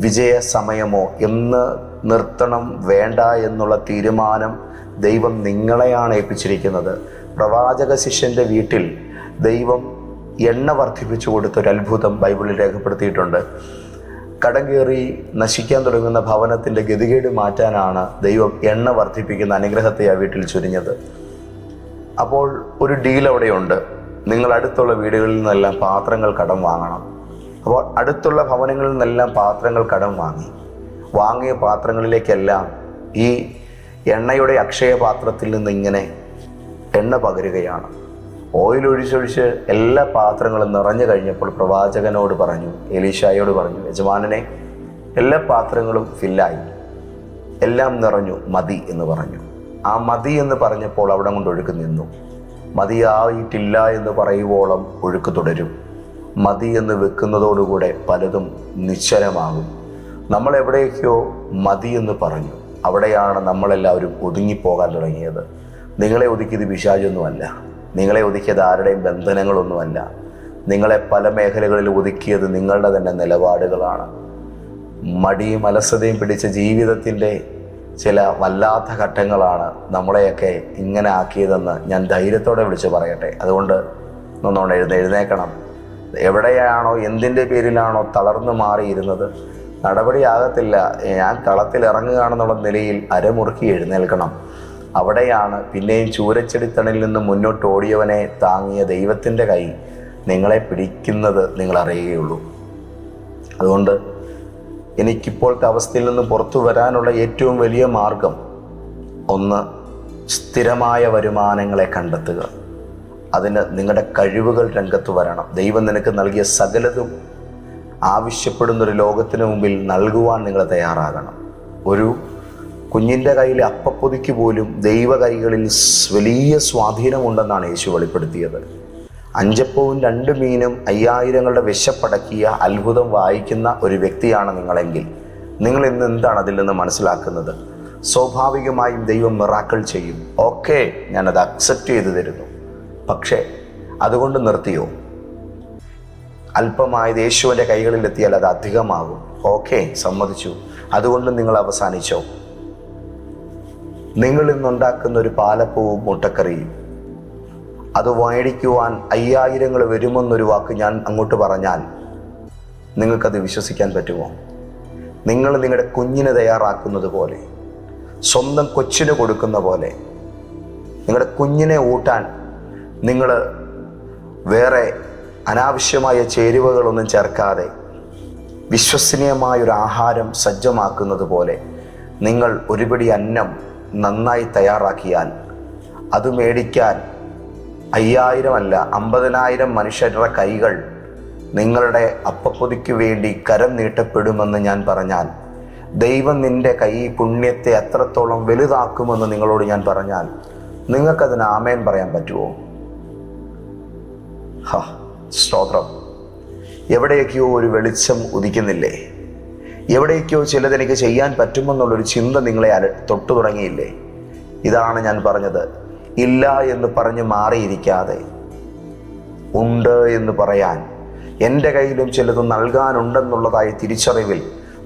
വിജയ സമയമോ എന്ന് നിർത്തണം വേണ്ട എന്നുള്ള തീരുമാനം ദൈവം നിങ്ങളെയാണ് ഏൽപ്പിച്ചിരിക്കുന്നത്. പ്രവാചക ശിഷ്യൻ്റെ വീട്ടിൽ ദൈവം എണ്ണ വർദ്ധിപ്പിച്ചു കൊടുത്തൊരത്ഭുതം ബൈബിളിൽ രേഖപ്പെടുത്തിയിട്ടുണ്ട്. കടം കയറി നശിക്കാൻ തുടങ്ങുന്ന ഭവനത്തിൻ്റെ ഗതികേട് മാറ്റാനാണ് ദൈവം എണ്ണ വർദ്ധിപ്പിക്കുന്ന അനുഗ്രഹത്തെ ആ വീട്ടിൽ ചൊരിഞ്ഞത്. അപ്പോൾ ഒരു ഡീൽ അവിടെയുണ്ട്. നിങ്ങൾ അടുത്തുള്ള വീടുകളിൽ നിന്നെല്ലാം പാത്രങ്ങൾ കടം വാങ്ങണം. അപ്പോൾ അടുത്തുള്ള ഭവനങ്ങളിൽ നിന്നെല്ലാം പാത്രങ്ങൾ കടം വാങ്ങിയ പാത്രങ്ങളിലേക്കെല്ലാം ഈ എണ്ണയുടെ അക്ഷയ പാത്രത്തിൽ നിന്ന് ഇങ്ങനെ എണ്ണ പകരുകയാണ്. ഓയിൽ ഒഴിച്ചൊഴിച്ച് എല്ലാ പാത്രങ്ങളും നിറഞ്ഞു കഴിഞ്ഞപ്പോൾ പ്രവാചകനോട് പറഞ്ഞു, എലീശായോട് പറഞ്ഞു, യജമാനനെ എല്ലാ പാത്രങ്ങളും ഫില്ലായി, എല്ലാം നിറഞ്ഞു, മതി എന്ന് പറഞ്ഞു. ആ മതി എന്ന് പറഞ്ഞപ്പോൾ അവിടെ കൊണ്ട് ഒഴുക്ക് നിന്നു. മതിയായിട്ടില്ല എന്ന് പറയുവോളം ഒഴുക്ക് തുടരും. മതി എന്ന് വെക്കുന്നതോടുകൂടെ പലതും നിശ്ചലമാകും. നമ്മൾ എവിടേക്കോ മതി എന്ന് പറഞ്ഞു, അവിടെയാണ് നമ്മളെല്ലാവരും ഒതുങ്ങിപ്പോകാൻ തുടങ്ങിയത്. നിങ്ങളെ ഒതുക്കിയത് പിശാചൊന്നുമല്ല, നിങ്ങളെ ഒതുക്കിയത് ആരുടെയും ബന്ധനങ്ങളൊന്നുമല്ല. നിങ്ങളെ പല മേഖലകളിൽ ഒതുക്കിയത് നിങ്ങളുടെ തന്നെ നിലപാടുകളാണ്. മടിയും അലസതയും പിടിച്ച ജീവിതത്തിൻ്റെ ചില വല്ലാത്ത ഘട്ടങ്ങളാണ് നമ്മളെയൊക്കെ ഇങ്ങനെ ആക്കിയതെന്ന് ഞാൻ ധൈര്യത്തോടെ വിളിച്ച് പറയട്ടെ. അതുകൊണ്ട് നന്നോണം എഴുന്നേൽക്കണം. എവിടെയാണോ എന്തിൻ്റെ പേരിലാണോ തളർന്നു മാറിയിരുന്നത്, നടപടിയാകത്തില്ല, ഞാൻ കളത്തിൽ ഇറങ്ങുകയാണെന്നുള്ള നിലയിൽ അരമുറുക്കി എഴുന്നേൽക്കണം. അവിടെയാണ് പിന്നെയും ചൂരച്ചെടിത്തണിൽ നിന്ന് മുന്നോട്ട് ഓടിയവനെ താങ്ങിയ ദൈവത്തിൻ്റെ കൈ നിങ്ങളെ പിടിക്കുന്നത് നിങ്ങൾ അറിയുകയുള്ളൂ. അതുകൊണ്ട് എനിക്കിപ്പോഴത്തെ അവസ്ഥയിൽ നിന്ന് പുറത്തു വരാനുള്ള ഏറ്റവും വലിയ മാർഗം, ഒന്ന്, സ്ഥിരമായ വരുമാനങ്ങളെ കണ്ടെത്തുക. അതിന് നിങ്ങളുടെ കഴിവുകൾ രംഗത്ത് വരണം. ദൈവം നിനക്ക് നൽകിയ സകലതും ആവശ്യപ്പെടുന്നൊരു ലോകത്തിന് മുമ്പിൽ നൽകുവാൻ നിങ്ങൾ തയ്യാറാകണം. ഒരു കുഞ്ഞിൻ്റെ കയ്യിലെ അപ്പപ്പൊതിക്ക് പോലും ദൈവ കൈകളിൽ വലിയ സ്വാധീനമുണ്ടെന്നാണ് യേശു വെളിപ്പെടുത്തിയത്. 5 അപ്പവും 2 മീനും 5000ങ്ങളുടെ വിശപ്പടക്കിയ അത്ഭുതം വായിക്കുന്ന ഒരു വ്യക്തിയാണ് നിങ്ങളെങ്കിൽ നിങ്ങൾ ഇന്ന് എന്താണ് അതിൽ നിന്ന് മനസ്സിലാക്കുന്നത്? സ്വാഭാവികമായും ദൈവം മിറാക്കിൾ ചെയ്യും. ഓക്കെ, ഞാനത് അക്സെപ്റ്റ് ചെയ്തു തരുന്നു. പക്ഷേ അതുകൊണ്ട് നിർത്തിയോ? അല്പമായത് യേശുവിൻ്റെ കൈകളിലെത്തിയാൽ അത് അധികമാകും. ഓക്കെ, സമ്മതിച്ചു. അതുകൊണ്ട് നിങ്ങൾ അവസാനിച്ചോ? നിങ്ങൾ ഇന്നുണ്ടാക്കുന്ന ഒരു പാലപ്പവും മുട്ടക്കറിയും അത് മേടിക്കുവാൻ 5000 വരുമെന്നൊരു വാക്ക് ഞാൻ അങ്ങോട്ട് പറഞ്ഞാൽ നിങ്ങൾക്കത് വിശ്വസിക്കാൻ പറ്റുമോ? നിങ്ങൾ നിങ്ങളുടെ കുഞ്ഞിന് തയ്യാറാക്കുന്നത് പോലെ, സ്വന്തം കൊച്ചിന് കൊടുക്കുന്ന പോലെ, നിങ്ങളുടെ കുഞ്ഞിനെ ഊട്ടാൻ നിങ്ങൾ വേറെ അനാവശ്യമായ ചേരുവകളൊന്നും ചേർക്കാതെ വിശ്വസനീയമായൊരു ആഹാരം സജ്ജമാക്കുന്നത് പോലെ നിങ്ങൾ ഒരുപിടി അന്നം നന്നായി തയ്യാറാക്കിയാൽ അത് മേടിക്കാൻ 5000 അല്ല 50,000 മനുഷ്യരുടെ കൈകൾ നിങ്ങളുടെ അപ്പപ്പൊതിക്ക് വേണ്ടി കരം നീട്ടപ്പെടുമെന്ന് ഞാൻ പറഞ്ഞാൽ, ദൈവം നിന്റെ കൈ പുണ്യത്തെ എത്രത്തോളം വലുതാക്കുമെന്ന് നിങ്ങളോട് ഞാൻ പറഞ്ഞാൽ നിങ്ങൾക്കതിന് ആമേൻ പറയാൻ പറ്റുമോ? സ്തോത്രം. എവിടെയൊക്കെയോ ഒരു വെളിച്ചം ഉദിക്കുന്നില്ലേ? എവിടെയൊക്കെയോ ചിലതെനിക്ക് ചെയ്യാൻ പറ്റുമെന്നുള്ളൊരു ചിന്ത നിങ്ങളെ തൊട്ടു തുടങ്ങിയില്ലേ? ഇതാണ് ഞാൻ പറഞ്ഞത്. ഇല്ല എന്ന് പറഞ്ഞ് മാറിയിരിക്കാതെ ഉണ്ട് എന്ന് പറയാൻ, എൻ്റെ കയ്യിലും ചിലത് നൽകാനുണ്ടെന്നുള്ളതായ തിരിച്ചറിവിൽ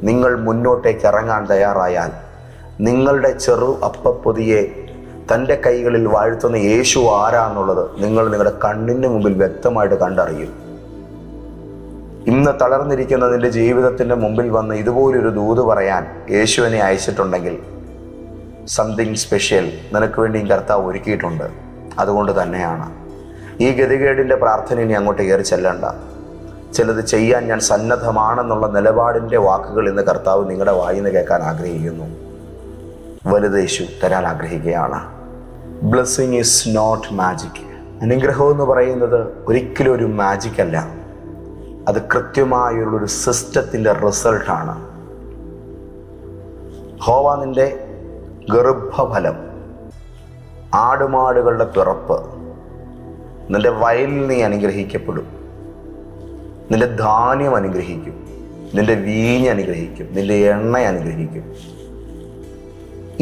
നിങ്ങൾ മുന്നോട്ടേക്ക് ഇറങ്ങാൻ തയ്യാറായാൽ നിങ്ങളുടെ ചെറു അപ്പപ്പൊതിയെ തൻ്റെ കൈകളിൽ വാഴ്ത്തുന്ന യേശു ആരാന്നുള്ളത് നിങ്ങൾ നിങ്ങളുടെ കണ്ണിന് മുമ്പിൽ വ്യക്തമായിട്ട് കണ്ടറിയും. ഇന്ന് തളർന്നിരിക്കുന്ന നിന്റെ ജീവിതത്തിൻ്റെ മുമ്പിൽ വന്ന് ഇതുപോലൊരു ദൂത് പറയാൻ യേശുവിനെ അയച്ചിട്ടുണ്ടെങ്കിൽ സംതിങ് സ്പെഷ്യൽ നിനക്ക് വേണ്ടിയും കർത്താവ് ഒരുക്കിയിട്ടുണ്ട്. അതുകൊണ്ട് തന്നെയാണ് ഈ ഗതികേടിൻ്റെ പ്രാർത്ഥന ഇനി അങ്ങോട്ട് കയറി ചെല്ലണ്ട. ചിലത് ചെയ്യാൻ ഞാൻ സന്നദ്ധമാണെന്നുള്ള നിലപാടിൻ്റെ വാക്കുകൾ ഇന്ന് കർത്താവ് നിങ്ങളുടെ വായിൽ നിന്ന് കേൾക്കാൻ ആഗ്രഹിക്കുന്നു. വലുത് യേശു തരാൻ ആഗ്രഹിക്കുകയാണ്. Blessing is not magic. അനുഗ്രഹം എന്ന് പറയുന്നത് ഒരിക്കലും ഒരു മാജിക് അല്ല. അത് കൃത്യമായുള്ളൊരു സിസ്റ്റത്തിൻ്റെ റിസൾട്ടാണ്. ഹോവ നിൻ്റെ ഗർഭഫലം, ആടുമാടുകളുടെ പിറപ്പ്, നിന്റെ വയലിൽ നീ അനുഗ്രഹിക്കപ്പെടും, നിന്റെ ധാന്യം അനുഗ്രഹിക്കും, നിന്റെ വീഞ്ഞ് അനുഗ്രഹിക്കും, നിന്റെ എണ്ണ അനുഗ്രഹിക്കും.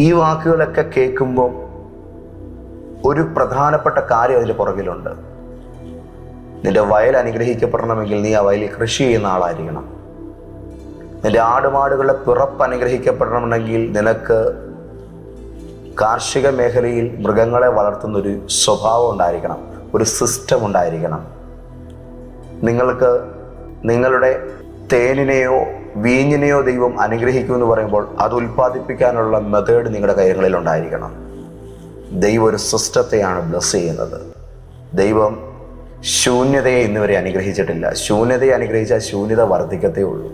ഈ വാക്കുകളൊക്കെ കേൾക്കുമ്പോൾ ഒരു പ്രധാനപ്പെട്ട കാര്യം അതിൻ്റെ പുറകിലുണ്ട്. നിന്റെ വയൽ അനുഗ്രഹിക്കപ്പെടണമെങ്കിൽ നീ ആ വയലിൽ കൃഷി ചെയ്യുന്ന ആളായിരിക്കണം. നിന്റെ ആടുമാടുകളുടെ പിറപ്പ് അനുഗ്രഹിക്കപ്പെടണമെങ്കിൽ നിനക്ക് കാർഷിക മേഖലയിൽ മൃഗങ്ങളെ വളർത്തുന്നൊരു സ്വഭാവം ഉണ്ടായിരിക്കണം, ഒരു സിസ്റ്റം ഉണ്ടായിരിക്കണം. നിങ്ങൾക്ക് നിങ്ങളുടെ തേനിനെയോ വീഞ്ഞിനെയോ ദൈവം അനുഗ്രഹിക്കുമെന്ന് പറയുമ്പോൾ അത് ഉൽപ്പാദിപ്പിക്കാനുള്ള മെത്തേഡ് നിങ്ങളുടെ കൈകളിൽ ഉണ്ടായിരിക്കണം. ദൈവം ഒരു സിസ്റ്റത്തെയാണ് ബ്ലെസ് ചെയ്യുന്നത്. ദൈവം ശൂന്യതയെ ഇന്നുവരെ അനുഗ്രഹിച്ചിട്ടില്ല. ശൂന്യതയെ അനുഗ്രഹിച്ചാൽ ശൂന്യത വർദ്ധിക്കത്തേ ഉള്ളൂ.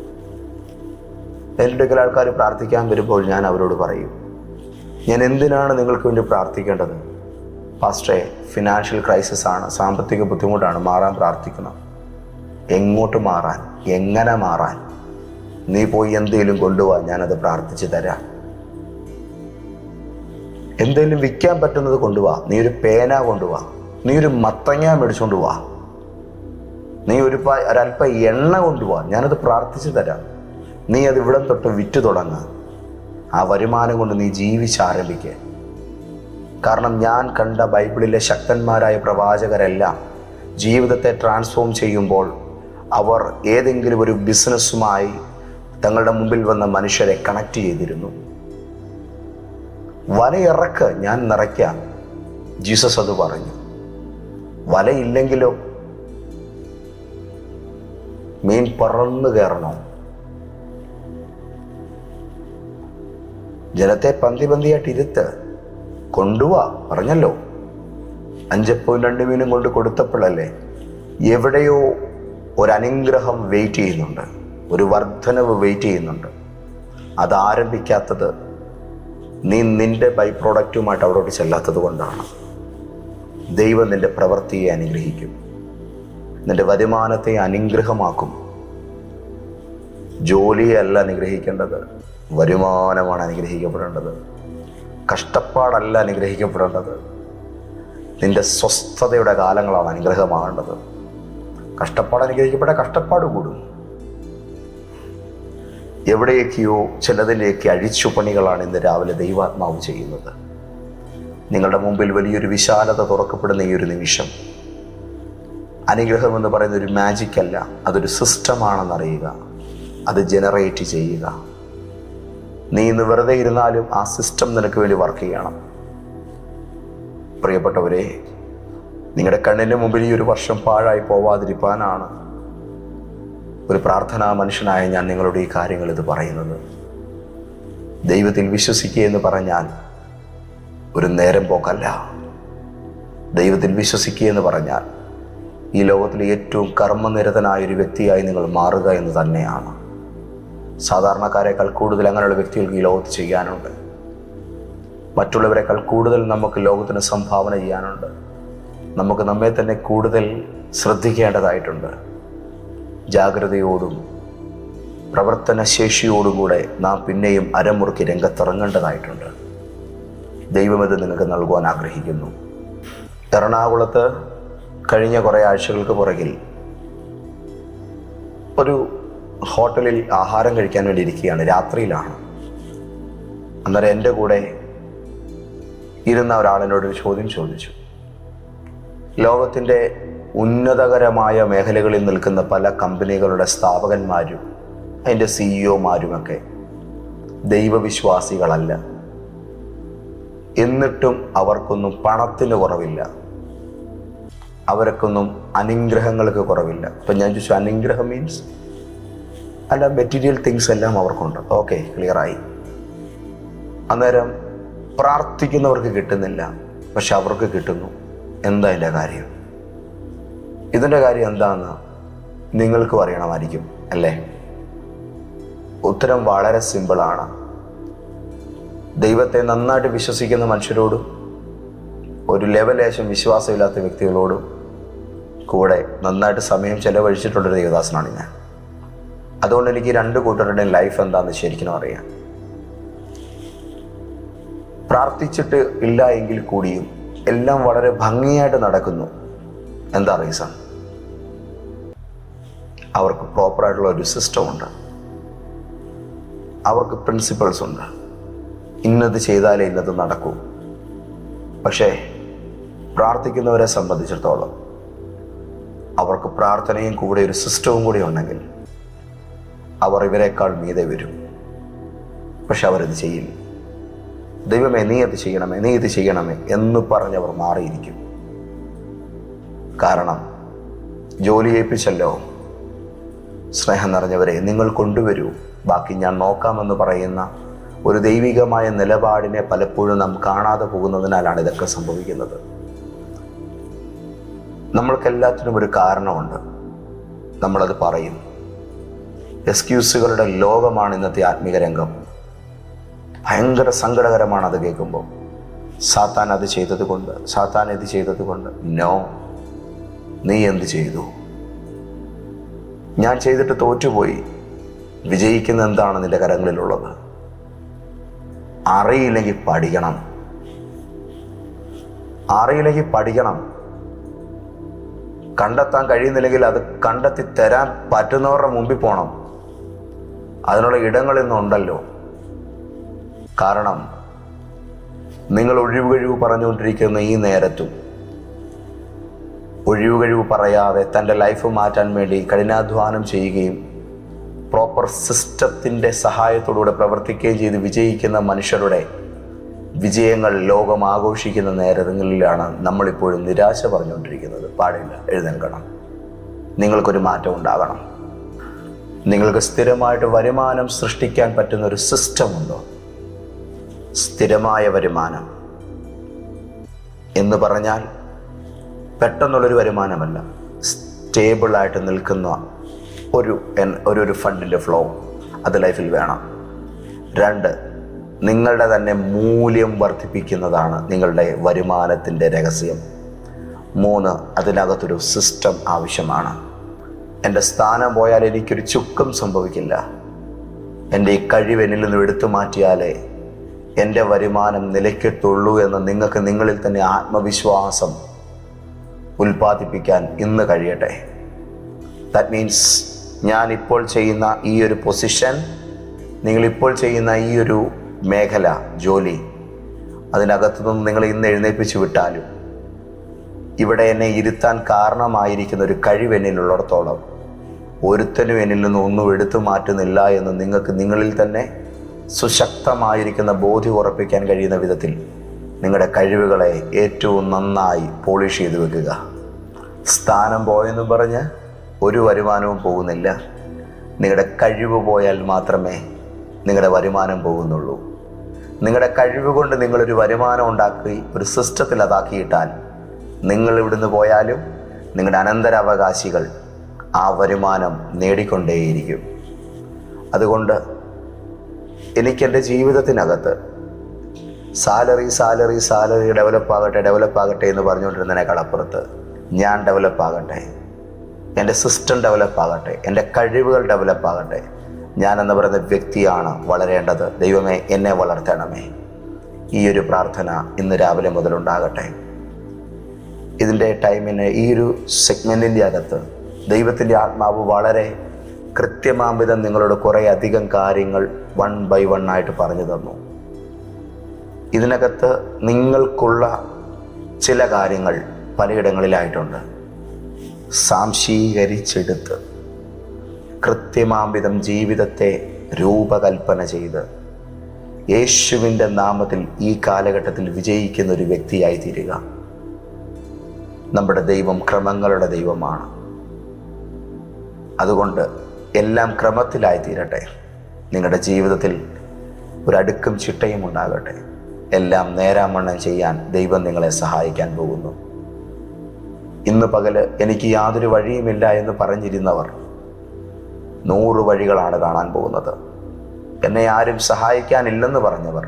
എൻ്റെ ചില ആൾക്കാർ പ്രാർത്ഥിക്കാൻ വരുമ്പോൾ ഞാൻ അവരോട് പറയും, ഞാൻ എന്തിനാണ് നിങ്ങൾക്ക് വേണ്ടി പ്രാർത്ഥിക്കേണ്ടത്? പാസ്റ്ററെ, ഫിനാൻഷ്യൽ ക്രൈസിസ് ആണ്, സാമ്പത്തിക ബുദ്ധിമുട്ടാണ്, മാറാൻ പ്രാർത്ഥിക്കണം. എങ്ങോട്ട് മാറാൻ? എങ്ങനെ മാറാൻ? നീ പോയി എന്തെങ്കിലും കൊണ്ടുപോവാ, ഞാനത് പ്രാർത്ഥിച്ചു തരാം. എന്തെങ്കിലും വിൽക്കാൻ പറ്റുന്നത് കൊണ്ടുപോവാ, നീ ഒരു പേന കൊണ്ടുപോവാ, നീ ഒരു മത്തങ്ങ മേടിച്ചുകൊണ്ട് പോവാ, നീ ഒരല്പം എണ്ണ കൊണ്ടുപോവാ, ഞാനത് പ്രാർത്ഥിച്ചു തരാം. നീ അത് ഇവിടം തൊട്ട് വിറ്റ് തുടങ്ങുക. ആ വരുമാനം കൊണ്ട് നീ ജീവിച്ചാരംഭിക്കുക. കാരണം ഞാൻ കണ്ട ബൈബിളിലെ ശക്തന്മാരായ പ്രവാചകരെല്ലാം ജീവിതത്തെ ട്രാൻസ്ഫോം ചെയ്യുമ്പോൾ അവർ ഏതെങ്കിലും ഒരു ബിസിനസ്സുമായി തങ്ങളുടെ മുമ്പിൽ വന്ന മനുഷ്യരെ കണക്ട് ചെയ്തിരുന്നു. വലയിറക്ക്, ഞാൻ നിറയ്ക്കാം. ജീസസ് അത് പറഞ്ഞു. വലയില്ലെങ്കിലോ മീൻ പറന്നു കയറണോ? ജനത്തെ പന്തിയായിട്ട് ഇരുത്ത്, കൊണ്ടുപോവാ പറഞ്ഞല്ലോ. 5 അപ്പവും 2 മീനും കൊണ്ട് കൊടുത്തപ്പോഴല്ലേ എവിടെയോ ഒരനുഗ്രഹം വെയിറ്റ് ചെയ്യുന്നുണ്ട്, ഒരു വർധനവ് വെയിറ്റ് ചെയ്യുന്നുണ്ട്. അതാരംഭിക്കാത്തത് നീ നിന്റെ ബൈ പ്രോഡക്റ്റുമായിട്ട് അവിടോട്ട് ചെല്ലാത്തത് കൊണ്ടാണ്. ദൈവം നിന്റെ പ്രവൃത്തിയെ അനുഗ്രഹിക്കും, നിന്റെ വരുമാനത്തെ അനുഗ്രഹമാക്കും. ജോലിയല്ല അനുഗ്രഹിക്കേണ്ടത്, വരുമാനമാണ് അനുഗ്രഹിക്കപ്പെടേണ്ടത്. കഷ്ടപ്പാടല്ല അനുഗ്രഹിക്കപ്പെടേണ്ടത്. നിന്റെ സ്വസ്ഥതയുടെ കാലങ്ങളാണ് അനുഗ്രഹമാകേണ്ടത്. കഷ്ടപ്പാട് അനുഗ്രഹിക്കപ്പെട്ട കഷ്ടപ്പാട് കൂടും. എവിടെയൊക്കെയോ ചിലതിലേക്ക് അഴിച്ചുപണികളാണ് ഇന്ന് രാവിലെ ദൈവാത്മാവ് ചെയ്യുന്നത്. നിങ്ങളുടെ മുമ്പിൽ വലിയൊരു വിശാലത തുറക്കപ്പെടുന്ന ഈ ഒരു നിമിഷം, അനുഗ്രഹം എന്ന് പറയുന്ന ഒരു മാജിക് അല്ല, അതൊരു സിസ്റ്റമാണെന്നറിയുക. അത് ജനറേറ്റ് ചെയ്യുക. നീ ഇന്ന് വെറുതെ ഇരുന്നാലും ആ സിസ്റ്റം നിനക്ക് വേണ്ടി വർക്ക് ചെയ്യണം. പ്രിയപ്പെട്ടവരെ, നിങ്ങളുടെ കണ്ണിന് മുമ്പിൽ ഈ ഒരു വർഷം പാഴായി പോവാതിരിക്കാനാണ് ഒരു പ്രാർത്ഥനാ മനുഷ്യനായ ഞാൻ നിങ്ങളുടെ ഈ കാര്യങ്ങൾ ഇത് പറയുന്നത്. ദൈവത്തിൽ വിശ്വസിക്കുക എന്ന് പറഞ്ഞാൽ ഒരു നേരം പോക്കല്ല. ദൈവത്തിൽ വിശ്വസിക്കുക എന്ന് പറഞ്ഞാൽ ഈ ലോകത്തിലെ ഏറ്റവും കർമ്മനിരതനായ ഒരു വ്യക്തിയായി നിങ്ങൾ മാറുക എന്ന് തന്നെയാണ്. സാധാരണക്കാരെക്കാൾ കൂടുതൽ അങ്ങനെയുള്ള വ്യക്തികൾക്ക് ഈ ലോകത്ത് ചെയ്യാനുണ്ട്. മറ്റുള്ളവരെക്കാൾ കൂടുതൽ നമുക്ക് ലോകത്തിന് സംഭാവന ചെയ്യാനുണ്ട്. നമുക്ക് നമ്മെ തന്നെ കൂടുതൽ ശ്രദ്ധിക്കേണ്ടതായിട്ടുണ്ട്. ജാഗ്രതയോടും പ്രവർത്തനശേഷിയോടും കൂടെ നാം പിന്നെയും അരമുറുക്കി രംഗത്തിറങ്ങേണ്ടതായിട്ടുണ്ട്. ദൈവം ഇത് നിങ്ങൾക്ക് നൽകുവാൻ ആഗ്രഹിക്കുന്നു. എറണാകുളത്ത് കഴിഞ്ഞ കുറേ ആഴ്ചകൾക്ക് പുറകിൽ ഒരു ഹോട്ടലിൽ ആഹാരം കഴിക്കാൻ വേണ്ടി ഇരിക്കുകയാണ്. രാത്രിയിലാണ്. അന്നേരം എൻ്റെ കൂടെ ഇരുന്ന ഒരാളിനോടൊരു ചോദ്യം ചോദിച്ചു. ലോകത്തിൻ്റെ ഉന്നതകരമായ മേഖലകളിൽ നിൽക്കുന്ന പല കമ്പനികളുടെ സ്ഥാപകന്മാരും അതിൻ്റെ സിഇഒമാരുമൊക്കെ ദൈവവിശ്വാസികളല്ല. എന്നിട്ടും അവർക്കൊന്നും പണത്തിന് കുറവില്ല, അവർക്കൊന്നും അനുഗ്രഹങ്ങൾക്ക് കുറവില്ല. അപ്പം ഞാൻ ചോദിച്ചു, അനുഗ്രഹം മീൻസ്? അല്ല, മെറ്റീരിയൽ തിങ്സ് എല്ലാം അവർക്കുണ്ട്. ഓക്കെ, ക്ലിയറായി. അന്നേരം പ്രാർത്ഥിക്കുന്നവർക്ക് കിട്ടുന്നില്ല, പക്ഷെ അവർക്ക് കിട്ടുന്നു. എന്താ ഇതിൻ്റെ കാര്യം? ഇതിൻ്റെ കാര്യം എന്താണെന്ന് നിങ്ങൾക്കും അറിയണമായിരിക്കും അല്ലേ? ഉത്തരം വളരെ സിമ്പിളാണ്. ദൈവത്തെ നന്നായിട്ട് വിശ്വസിക്കുന്ന മനുഷ്യരോടും ഒരു ലെവലേശം വിശ്വാസമില്ലാത്ത വ്യക്തികളോടും കൂടെ നന്നായിട്ട് സമയം ചെലവഴിച്ചിട്ടുള്ളൊരു ദേവദാസനാണ് ഞാൻ. അതുകൊണ്ട് എനിക്ക് രണ്ട് കൂട്ടരുടെയും ലൈഫ് എന്താണെന്ന് ശരിക്കും അറിയാം. പ്രാർത്ഥിച്ചിട്ട് ഇല്ല എങ്കിൽ കൂടിയും എല്ലാം വളരെ ഭംഗിയായിട്ട് നടക്കുന്നു. എന്താ റീസൺ? അവർക്ക് പ്രോപ്പറായിട്ടുള്ള ഒരു സിസ്റ്റം ഉണ്ട്. അവർക്ക് പ്രിൻസിപ്പിൾസ് ഉണ്ട്. ഇന്നത് ചെയ്താലേ ഇന്നത് നടക്കൂ. പക്ഷേ പ്രാർത്ഥിക്കുന്നവരെ സംബന്ധിച്ചിടത്തോളം അവർക്ക് പ്രാർത്ഥനയും കൂടെ ഒരു സിസ്റ്റവും കൂടി ഉണ്ടെങ്കിൽ അവർ ഇവരെക്കാൾ മീതെ വരും. പക്ഷെ അവരത് ചെയ്യില്ല. ദൈവമേ, നീ അത് ചെയ്യണമേ, നീ ഇത് ചെയ്യണമേ എന്ന് പറഞ്ഞവർ മാറിയിരിക്കും. കാരണം ജോലി ഏൽപ്പിച്ചല്ലോ, സ്നേഹം നിറഞ്ഞവരെ നിങ്ങൾ കൊണ്ടുവരൂ, ബാക്കി ഞാൻ നോക്കാമെന്ന് പറയുന്ന ഒരു ദൈവികമായ നിലപാടിനെ പലപ്പോഴും നാം കാണാതെ പോകുന്നതിനാലാണ് ഇതൊക്കെ സംഭവിക്കുന്നത്. നമ്മൾക്കെല്ലാത്തിനും ഒരു കാരണമുണ്ട്. നമ്മളത് പറയും. എക്സ്ക്യൂസുകളുടെ ലോകമാണ് ഇന്നത്തെ ആത്മീക രംഗം. ഭയങ്കര സങ്കടകരമാണ് അത് കേൾക്കുമ്പോൾ. സാത്താൻ അത് ചെയ്തത് കൊണ്ട്, സാത്താൻ ഇത് ചെയ്തത് കൊണ്ട്. നോ, നീ എന്ത് ചെയ്തു? ഞാൻ ചെയ്തിട്ട് തോറ്റുപോയി. വിജയിക്കുന്ന എന്താണ് നിന്റെ കരങ്ങളിലുള്ളത്? അറിയില്ലെങ്കിൽ പഠിക്കണം. കണ്ടെത്താൻ കഴിയുന്നില്ലെങ്കിൽ അത് കണ്ടെത്തി തരാൻ പറ്റുന്നവരുടെ മുമ്പിൽ പോകണം. അതിനുള്ള ഇടങ്ങളിന്നും ഉണ്ടല്ലോ. കാരണം നിങ്ങൾ ഒഴിവുകഴിവ് പറഞ്ഞുകൊണ്ടിരിക്കുന്ന ഈ നേരത്തും ഒഴിവുകഴിവ് പറയാതെ തൻ്റെ ലൈഫ് മാറ്റാൻ വേണ്ടി കഠിനാധ്വാനം ചെയ്യുകയും പ്രോപ്പർ സിസ്റ്റത്തിൻ്റെ സഹായത്തോടുകൂടെ പ്രവർത്തിക്കുകയും ചെയ്ത് വിജയിക്കുന്ന മനുഷ്യരുടെ വിജയങ്ങൾ ലോകം ആഘോഷിക്കുന്ന നേരങ്ങളിലാണ് നമ്മളിപ്പോഴും നിരാശ പറഞ്ഞുകൊണ്ടിരിക്കുന്നത്. പാടില്ല, എഴുന്നേൽക്കണം. നിങ്ങൾക്കൊരു മാറ്റം ഉണ്ടാകണം. നിങ്ങൾക്ക് സ്ഥിരമായിട്ട് വരുമാനം സൃഷ്ടിക്കാൻ പറ്റുന്ന ഒരു സിസ്റ്റമുണ്ടോ? സ്ഥിരമായ വരുമാനം എന്ന് പറഞ്ഞാൽ പെട്ടെന്നുള്ളൊരു വരുമാനമല്ല, സ്റ്റേബിളായിട്ട് നിൽക്കുന്ന ഒരു ഫണ്ടിൻ്റെ ഫ്ലോ അത് ലൈഫിൽ വേണം. 2, നിങ്ങളുടെ തന്നെ മൂല്യം വർദ്ധിപ്പിക്കുന്നതാണ് നിങ്ങളുടെ വരുമാനത്തിൻ്റെ രഹസ്യം. 3, അതിനകത്തൊരു സിസ്റ്റം ആവശ്യമാണ്. എൻ്റെ സ്ഥാനം പോയാൽ എനിക്കൊരു ചുക്കും സംഭവിക്കില്ല. എൻ്റെ ഈ കഴിവ് എന്നിൽ നിന്ന് എടുത്തു മാറ്റിയാലേ എൻ്റെ വരുമാനം നിലയ്ക്കത്തുള്ളൂ എന്ന് നിങ്ങൾക്ക് നിങ്ങളിൽ തന്നെ ആത്മവിശ്വാസം ഉൽപ്പാദിപ്പിക്കാൻ ഇന്ന് കഴിയട്ടെ. ദാറ്റ് മീൻസ് ഞാൻ ഇപ്പോൾ ചെയ്യുന്ന ഈ ഒരു പൊസിഷൻ, നിങ്ങളിപ്പോൾ ചെയ്യുന്ന ഈ ഒരു മേഖല, ജോലി, അതിനകത്തു നിന്ന് നിങ്ങൾ ഇന്ന് എഴുന്നേൽപ്പിച്ചു വിട്ടാലും ഇവിടെ എന്നെ ഇരുത്താൻ കാരണമായിരിക്കുന്ന ഒരു കഴിവ് എന്നിലുള്ളിടത്തോളം ഒരുത്തനും എന്നിൽ നിന്ന് ഒന്നും എടുത്തു മാറ്റുന്നില്ല എന്ന് നിങ്ങൾക്ക് നിങ്ങളിൽ തന്നെ സുശക്തമായിരിക്കുന്ന ബോധ്യം ഉറപ്പിക്കാൻ കഴിയുന്ന വിധത്തിൽ നിങ്ങളുടെ കഴിവുകളെ ഏറ്റവും നന്നായി പോളിഷ് ചെയ്ത് വെക്കുക. സ്ഥാനം പോയെന്നും പറഞ്ഞ് ഒരു വരുമാനവും പോകുന്നില്ല. നിങ്ങളുടെ കഴിവ് പോയാൽ മാത്രമേ നിങ്ങളുടെ വരുമാനം പോകുന്നുള്ളൂ. നിങ്ങളുടെ കഴിവ് കൊണ്ട് നിങ്ങളൊരു വരുമാനം ഉണ്ടാക്കി ഒരു സിസ്റ്റത്തിൽ അതാക്കിയിട്ടാൽ നിങ്ങൾ ഇവിടുന്ന് പോയാലും നിങ്ങളുടെ അനന്തരാവകാശികൾ ആ വരുമാനം നേടിക്കൊണ്ടേയിരിക്കും. അതുകൊണ്ട് എനിക്കെൻ്റെ ജീവിതത്തിനകത്ത് സാലറി ഡെവലപ്പാകട്ടെ എന്ന് പറഞ്ഞുകൊണ്ടിരുന്നതിനേക്കാൾ അപ്പുറത്ത് ഞാൻ ഡെവലപ്പാകട്ടെ, എൻ്റെ സിസ്റ്റം ഡെവലപ്പാകട്ടെ, എൻ്റെ കഴിവുകൾ ഡെവലപ്പാകട്ടെ. ഞാനെന്ന് പറയുന്ന വ്യക്തിയാണ് വളരേണ്ടത്. ദൈവമേ, എന്നെ വളർത്തണമേ. ഈ ഒരു പ്രാർത്ഥന ഇന്ന് രാവിലെ മുതലുണ്ടാകട്ടെ. ഇതിൻ്റെ ടൈമിന് ഈ ഒരു സെഗ്മെൻറ്റിൻ്റെ അകത്ത് ദൈവത്തിൻ്റെ ആത്മാവ് വളരെ കൃത്യമാംവിധം നിങ്ങളോട് കുറേ അധികം കാര്യങ്ങൾ 1 by 1 ആയിട്ട് പറഞ്ഞു തന്നു. ഇതിനകത്ത് നിങ്ങൾക്കുള്ള ചില കാര്യങ്ങൾ പലയിടങ്ങളിലായിട്ടുണ്ട്. സാംശീകരിച്ചെടുത്ത് കൃത്യമാംവിധം ജീവിതത്തെ രൂപകൽപ്പന ചെയ്ത് യേശുവിൻ്റെ നാമത്തിൽ ഈ കാലഘട്ടത്തിൽ വിജയിക്കുന്ന ഒരു വ്യക്തിയായി തീരുക. നമ്മുടെ ദൈവം ക്രമങ്ങളുടെ ദൈവമാണ്. അതുകൊണ്ട് എല്ലാം ക്രമത്തിലായി തീരട്ടെ. നിങ്ങളുടെ ജീവിതത്തിൽ ഒരടുക്കും ചിട്ടയും ഉണ്ടാകട്ടെ. എല്ലാം നേരാമണ്ണം ചെയ്യാൻ ദൈവം നിങ്ങളെ സഹായിക്കാൻ പോകുന്നു. ഇന്ന് പകല് എനിക്ക് യാതൊരു വഴിയുമില്ല എന്ന് പറഞ്ഞിരുന്നവർ 100 വഴികളാണ് കാണാൻ പോകുന്നത്. എന്നെ ആരും സഹായിക്കാനില്ലെന്ന് പറഞ്ഞവർ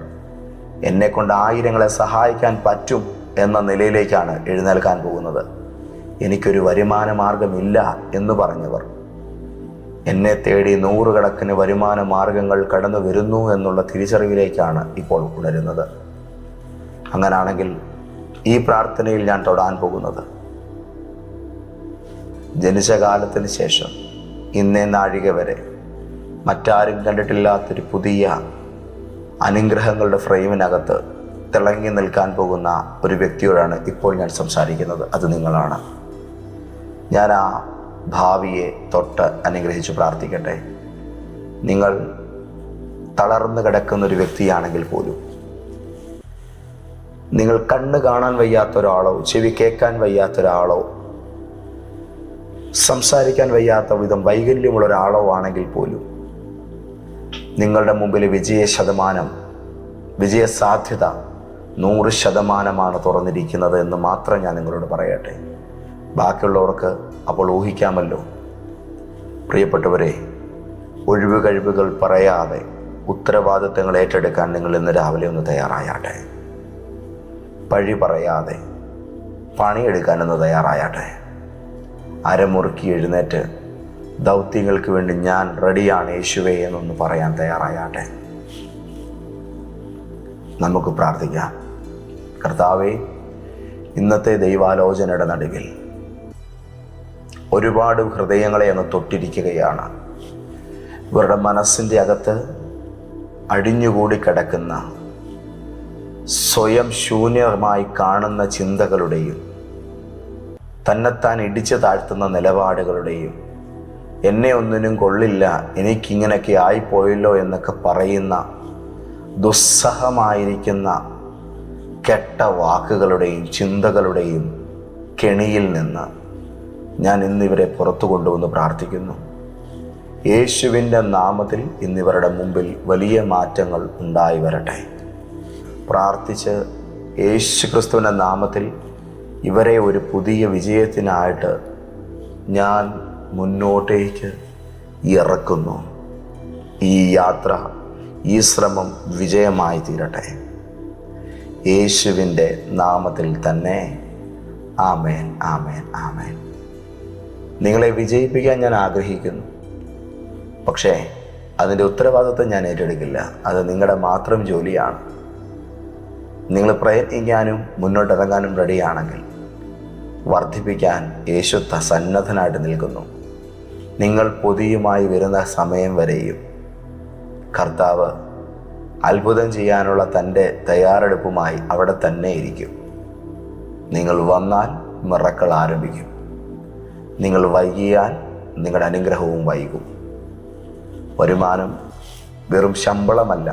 എന്നെക്കൊണ്ട് ആയിരങ്ങളെ സഹായിക്കാൻ പറ്റും എന്ന നിലയിലേക്കാണ് എഴുന്നേൽക്കാൻ പോകുന്നത്. എനിക്കൊരു വരുമാന മാർഗമില്ല എന്ന് പറഞ്ഞവർ എന്നെ തേടി 100 കണക്കിന് വരുമാന മാർഗങ്ങൾ കടന്നു വരുന്നു എന്നുള്ള തിരിച്ചറിവിലേക്കാണ് ഇപ്പോൾ ഉണരുന്നത്. അങ്ങനാണെങ്കിൽ ഈ പ്രാർത്ഥനയിൽ ഞാൻ തൊടാൻ പോകുന്നത്, ജനിച്ച കാലത്തിന് ശേഷം ഇന്നേ നാഴിക വരെ മറ്റാരും കണ്ടിട്ടില്ലാത്തൊരു പുതിയ അനുഗ്രഹങ്ങളുടെ ഫ്രെയിമിനകത്ത് തിളങ്ങി നിൽക്കാൻ പോകുന്ന ഒരു വ്യക്തിയോടാണ് ഇപ്പോൾ ഞാൻ സംസാരിക്കുന്നത്. അത് നിങ്ങളാണ്. ഞാൻ ആ ഭാവിയെ തൊട്ട് അനുഗ്രഹിച്ച് പ്രാർത്ഥിക്കട്ടെ. നിങ്ങൾ തളർന്നു കിടക്കുന്ന ഒരു വ്യക്തിയാണെങ്കിൽ പോലും, നിങ്ങൾ കണ്ണ് കാണാൻ വയ്യാത്ത ഒരാളോ ചെവി കേൾക്കാൻ വയ്യാത്ത ഒരാളോ സംസാരിക്കാൻ വയ്യാത്ത വിധം വൈകല്യമുള്ള ഒരാളോ ആണെങ്കിൽ പോലും നിങ്ങളുടെ മുമ്പിൽ വിജയ സാധ്യത 100% തുറന്നിരിക്കുന്നത് എന്ന് മാത്രം ഞാൻ നിങ്ങളോട് പറയട്ടെ. ബാക്കിയുള്ളവർക്ക് അപ്പോൾ ഊഹിക്കാമല്ലോ. പ്രിയപ്പെട്ടവരെ, ഒഴിവ് കഴിവുകൾ പറയാതെ ഉത്തരവാദിത്തങ്ങൾ ഏറ്റെടുക്കാൻ നിങ്ങൾ ഇന്ന് രാവിലെ ഒന്ന് തയ്യാറായാട്ടെ. പഴി പറയാതെ പണിയെടുക്കാനൊന്ന് തയ്യാറായാട്ടെ. അരമുറുക്കി എഴുന്നേറ്റ് ദൗത്യങ്ങൾക്ക് വേണ്ടി ഞാൻ റെഡിയാണ് യേശുവേ എന്നൊന്ന് പറയാൻ തയ്യാറായാട്ടെ. നമുക്ക് പ്രാർത്ഥിക്കാം. കർത്താവേ, ഇന്നത്തെ ദൈവാലോചനയുടെ നടുവിൽ ഒരുപാട് ഹൃദയങ്ങളെ അങ്ങ് തൊട്ടിരിക്കുകയാണ്. ഇവരുടെ മനസ്സിൻ്റെ അകത്ത് അടിഞ്ഞുകൂടി കിടക്കുന്ന സ്വയം ശൂന്യമായി കാണുന്ന ചിന്തകളുടെയും തന്നെത്താൻ ഇടിച്ചു താഴ്ത്തുന്ന നിലപാടുകളുടെയും എന്നെ ഒന്നിനും കൊള്ളില്ല, എനിക്കിങ്ങനെയൊക്കെ ആയിപ്പോയല്ലോ എന്നൊക്കെ പറയുന്ന ദുസ്സഹമായിരിക്കുന്ന കെട്ട വാക്കുകളുടെയും ചിന്തകളുടെയും കെണിയിൽ നിന്ന് ഞാൻ ഇന്നിവരെ പുറത്തു കൊണ്ടുവന്ന് പ്രാർത്ഥിക്കുന്നു. യേശുവിൻ്റെ നാമത്തിൽ ഇന്നിവരുടെ മുമ്പിൽ വലിയ മാറ്റങ്ങൾ ഉണ്ടായി വരട്ടെ. പ്രാർത്ഥിച്ച് യേശു ക്രിസ്തുവിൻ്റെ നാമത്തിൽ ഇവരെ ഒരു പുതിയ വിജയത്തിനായിട്ട് ഞാൻ മുന്നോട്ടേക്ക് ഇറക്കുന്നു. ഈ യാത്ര, ഈ ശ്രമം വിജയമായി തീരട്ടെ. യേശുവിൻ്റെ നാമത്തിൽ തന്നെ. ആമേൻ, ആമേൻ, ആമേൻ. നിങ്ങളെ വിജയിപ്പിക്കാൻ ഞാൻ ആഗ്രഹിക്കുന്നു. പക്ഷേ അതിൻ്റെ ഉത്തരവാദിത്വം ഞാൻ ഏറ്റെടുക്കില്ല. അത് നിങ്ങളുടെ മാത്രം ജോലിയാണ്. നിങ്ങൾ പ്രയത്നിക്കാനും മുന്നോട്ടിറങ്ങാനും റെഡിയാണെങ്കിൽ വർദ്ധിപ്പിക്കാൻ യേശു സന്നദ്ധനായിട്ട് നിൽക്കുന്നു. നിങ്ങൾ പൊതിയുമായി വരുന്ന സമയം വരെയും കർത്താവ് അത്ഭുതം ചെയ്യാനുള്ള തൻ്റെ തയ്യാറെടുപ്പുമായി അവിടെ തന്നെ ഇരിക്കും. നിങ്ങൾ വന്നാൽ മിറക്കൾ ആരംഭിക്കും. നിങ്ങൾ വൈകിയാൽ നിങ്ങളുടെ അനുഗ്രഹവും വൈകും. വരുമാനം വെറും ശമ്പളമല്ല,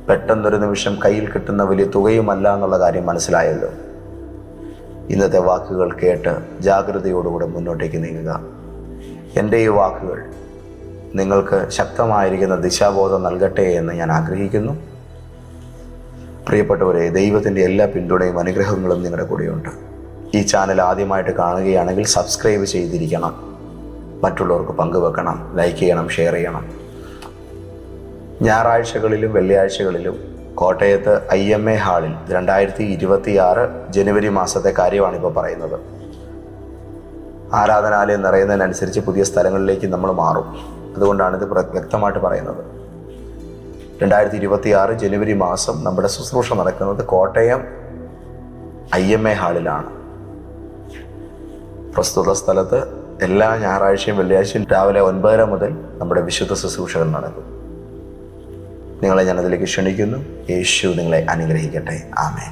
പെട്ടെന്നൊരു നിമിഷം കയ്യിൽ കിട്ടുന്ന വലിയ തുകയുമല്ല എന്നുള്ള കാര്യം മനസ്സിലായല്ലോ. ഇന്നത്തെ വാക്കുകൾ കേട്ട് ജാഗ്രതയോടുകൂടെ മുന്നോട്ടേക്ക് നീങ്ങുക. എൻ്റെ ഈ വാക്കുകൾ നിങ്ങൾക്ക് ശക്തമായിരിക്കുന്ന ദിശാബോധം നൽകട്ടെ എന്ന് ഞാൻ ആഗ്രഹിക്കുന്നു. പ്രിയപ്പെട്ടവരെ, ദൈവത്തിൻ്റെ എല്ലാ പിന്തുണയും അനുഗ്രഹങ്ങളും നിങ്ങളുടെ കൂടെയുണ്ട്. ഈ ചാനൽ ആദ്യമായിട്ട് കാണുകയാണെങ്കിൽ സബ്സ്ക്രൈബ് ചെയ്തിരിക്കണം, മറ്റുള്ളവർക്ക് പങ്കുവെക്കണം, ലൈക്ക് ചെയ്യണം, ഷെയർ ചെയ്യണം. ഞായറാഴ്ചകളിലും വെള്ളിയാഴ്ചകളിലും കോട്ടയത്ത് IMA ഹാളിൽ 2026 ജനുവരി മാസത്തെ കാര്യമാണിപ്പോൾ പറയുന്നത്. ആരാധനാലയം നിറയുന്നതിനനുസരിച്ച് പുതിയ സ്ഥലങ്ങളിലേക്ക് നമ്മൾ മാറും. അതുകൊണ്ടാണിത് വ്യക്തമായിട്ട് പറയുന്നത്. 2026 ജനുവരി മാസം നമ്മുടെ ശുശ്രൂഷ നടക്കുന്നത് കോട്ടയം IMA ഹാളിലാണ്. പ്രസ്തുത സ്ഥലത്ത് എല്ലാ ഞായറാഴ്ചയും വെള്ളിയാഴ്ചയും രാവിലെ 9:30 മുതൽ നമ്മുടെ വിശുദ്ധ ശുശ്രൂഷകൾ നടക്കും. നിങ്ങളെ ഞാനതിലേക്ക് ക്ഷണിക്കുന്നു. യേശു നിങ്ങളെ അനുഗ്രഹിക്കട്ടെ. ആമേൻ.